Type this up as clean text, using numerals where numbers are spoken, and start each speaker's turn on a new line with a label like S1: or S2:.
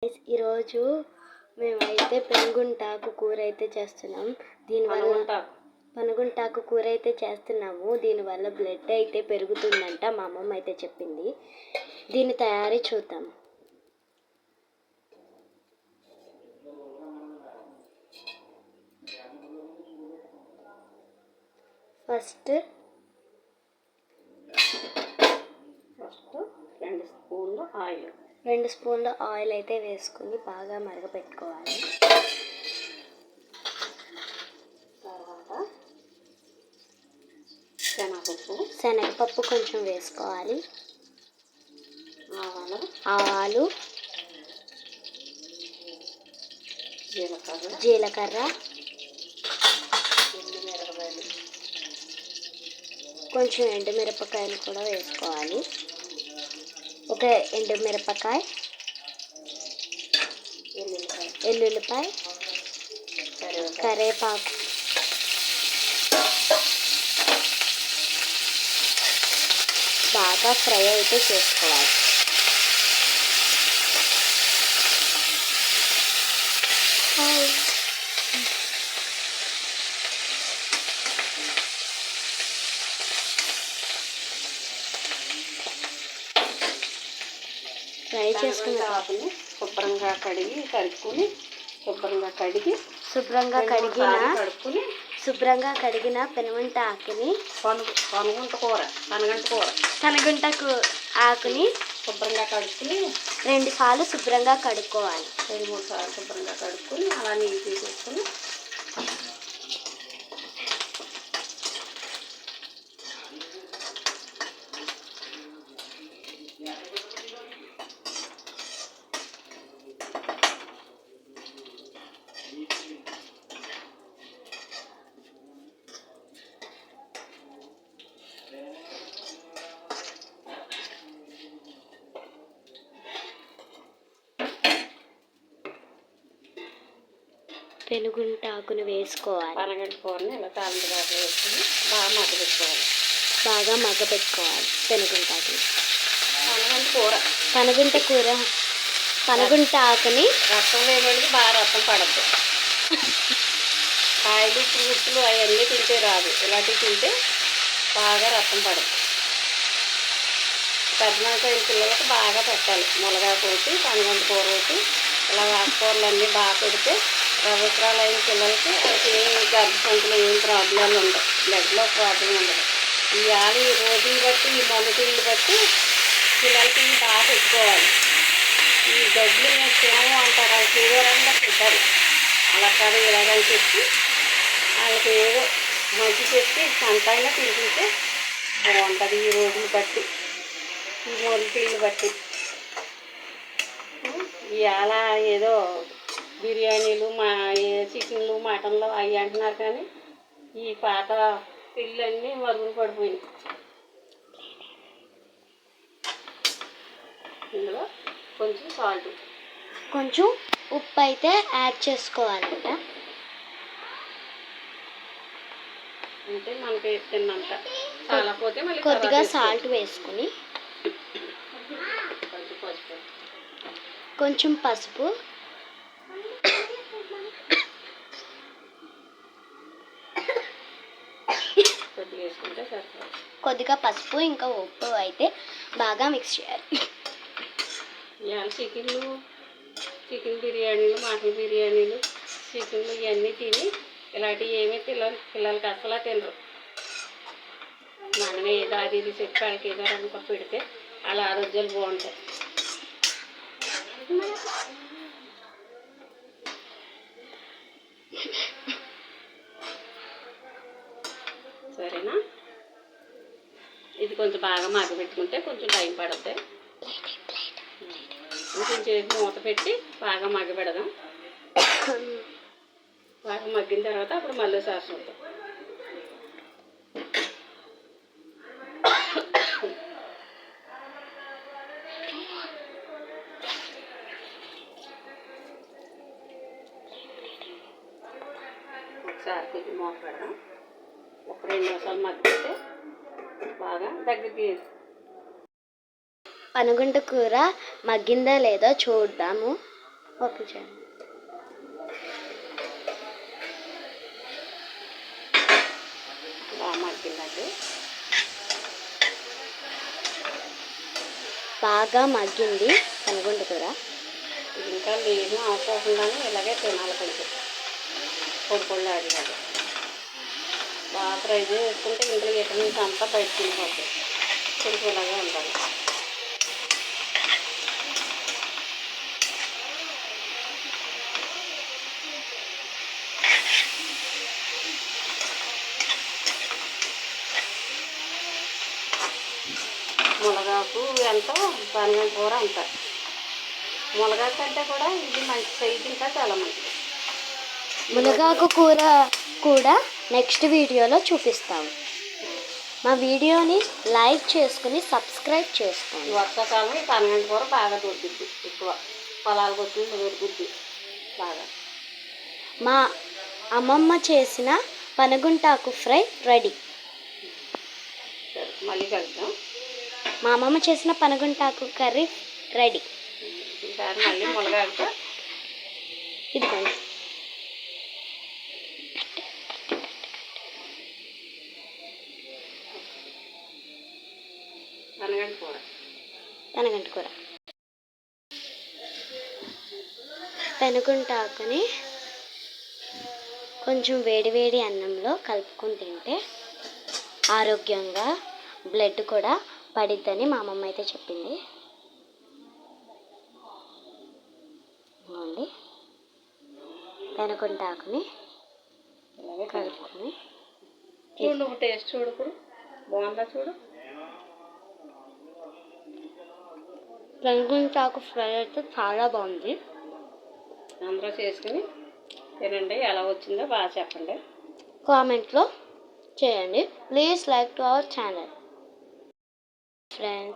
S1: ఈరోజు మేమైతే పెనుగుంటాకు కూర అయితే చేస్తున్నాం. దీనివల్ల పనుగుంటాకు కూర అయితే చేస్తున్నాము. దీనివల్ల బ్లడ్ అయితే పెరుగుతుందంట మా అమ్మమ్మ అయితే చెప్పింది. దీని తయారీ చూద్దాం. ఫస్ట్ 2 స్పూన్ల ఆయిల్ అయితే వేసుకుని బాగా మరగపెట్టుకోవాలి.
S2: తర్వాత
S1: శనగపప్పు కొంచెం వేసుకోవాలి. ఆవాలు, జీలకర్ర, కొంచెం ఎండుమిరపకాయలు కూడా వేసుకోవాలి. ఒక ఎండుమిరపకాయ, ఎల్లుల్లిపాయ, కరివేపాకు, బాగా ఫ్రై అయితే చేసుకోవాలి. ఫ్రై చేసుకున్న
S2: ఆకుని శుభ్రంగా
S1: కడిగిన పెనుగుంట ఆకుని ఆకుని
S2: శుభ్రంగా కడుక్కుని
S1: 2 సార్లు శుభ్రంగా కడుక్కోవాలి.
S2: 2-3 సార్లు శుభ్రంగా కడుక్కుని అలా నీళ్ళు తీసేసుకుని
S1: పెనుగుంట ఆకును వేసుకోవాలి.
S2: పనగంట కూరని ఇలా తాలింపు వేసుకుని బాగా మగ్గపెట్టుకోవాలి.
S1: పెనుగుంట ఆకుని పనగుంట ఆకుని
S2: రసం లేని బాగా రసం పడద్దు. కాయలు ఫ్రూట్స్లు అవన్నీ తింటే రాదు. ఇలాంటివి తింటే బాగా రసం పడదు. పెద్దనాక పిల్లలకు బాగా పెట్టాలి. మునగాయ కోసి పనగంట కూర ఒకటి ఇలా ఆకుకూరలు బాగా పెడితే సంవత్సరాలు అయిన పిల్లలకి వాళ్ళకి గర్భసంఖ్యలో ఏం ప్రాబ్లాలు ఉండవు. బ్లడ్లో ప్రాబ్లం ఉండదు. ఈ రోజుని బట్టి ఈ మొదటిని బట్టి పిల్లలకి బాగా పెట్టుకోవాలి. ఈ గడ్డలు మేము తినము అంటారు. అది చూడరంగా పెట్టారు. అలా కాదు ఇలాగని చెప్పి వాళ్ళకి ఏదో మంచి చెప్పి సంతైనా తింటుంటే బాగుంటుంది. ఈ రోజుని బట్టి ఈ మొదటిని బట్టి ఇవాళ ఏదో బిర్యానీలు చికెన్లు మటన్లు అవి అంటున్నారు. కానీ ఈ పాత పిల్లన్నీ మరుగున పడిపోయినాయి. ఇందులో కొంచెం సాల్ట్,
S1: కొంచెం ఉప్పు అయితే యాడ్ చేసుకోవాలంట.
S2: అంటే మనకి తిన్నంత చాలపోతే మళ్ళీ
S1: కొద్దిగా సాల్ట్ వేసుకుని కొంచెం పసుపు, కొద్దిగా పసుపు ఇంకా ఉప్పు అయితే బాగా మిక్స్ చేయాలి.
S2: ఇవాళ చికెన్ బిర్యానీలు, మటన్ బిర్యానీలు, చికెన్లు ఇవన్నీ తిని ఇలాంటివి ఏమీ పిల్లలకి అసలు తినరు. మనమే ఏదో అది ఇది చెప్పి వాళ్ళకి ఏదో అనుకో పెడితే వాళ్ళ ఆరోగ్యాలు బాగుంటాయి. సరేనా? ఇది కొంచెం బాగా మగ్గబెట్టుకుంటే కొంచెం టైం పడుతుంది. కొంచెం మూత పెట్టి బాగా మగ్గబెడదాం. బాగా మగ్గిన తర్వాత అప్పుడు మళ్ళీ సాస్ అవుతాం. ఒకసారి కొంచెం మూత పెడదాం. ఒక 2 నిమిషాలు మగ్గితే బాగా దగ్గరికి
S1: పనగుంట కూర మగ్గిందా లేదా చూద్దాము. ఓకే చేయండి.
S2: బాగా మగ్గిందండి.
S1: బాగా మగ్గింది పనగుంట కూర.
S2: ఇది ఇంకా నీళ్ళు ఆడుకోకుండానే ఇలాగే తినాలి, కొంచెం పొడి పొడి ఆడినాడు. బాగా ఫ్రై చేసుకుంటే ఇంట్లో విటమిన్స్ అంతా బయట తినిపోతాయి. కొంచెం ఇలాగే ఉండాలి. మునగాకు ఎంతో పనగంట కూర అంత. మునగాకు అంటే కూడా ఇది మంచి సైజు, ఇంకా చాలా మంచిది.
S1: మునగాకు కూర కూడా నెక్స్ట్ వీడియోలో చూపిస్తాము. మా వీడియోని లైక్ చేసుకుని సబ్స్క్రైబ్ చేసుకోండి.
S2: వర్షాకాలం ఈ పనగంట కూర బాగా దొరుకుద్ది, ఎక్కువ పొలాల కొట్టులు దొరుకుద్ది బాగా.
S1: మా అమ్మమ్మ చేసిన పనగుంటాకు ఫ్రై రెడీ.
S2: సరే, మళ్ళీ కలుద్దాం.
S1: మా అమ్మమ్మ చేసిన పనగుంటాకు కర్రీ రెడీ.
S2: ఈసారి మళ్ళీ మునగాకు
S1: ఇదిగోండి.
S2: పనగంట కూర.
S1: పనగంట కూర. పెనుగుంటాకుని కొంచెం వేడి అన్నంలో కలుపుకొని తింటే ఆరోగ్యంగా బ్లడ్ కూడా పడిద్దని మా అమ్మమ్మ అయితే చెప్పింది. ఇవ్వండి, పెనుగుంటాకుని
S2: ఇలాగే
S1: కలుపుకొని
S2: చూడు, నువ్వు టేస్ట్ చూడు, ఇప్పుడు బాగుందా చూడు.
S1: పెనుగుంటాకు ఫ్రై అయితే చాలా బాగుంది.
S2: అందరూ చేసుకుని తినండి, ఎలా వచ్చిందో బాగా చెప్పండి.
S1: కామెంట్లో చేయండి. Please like to our channel friends.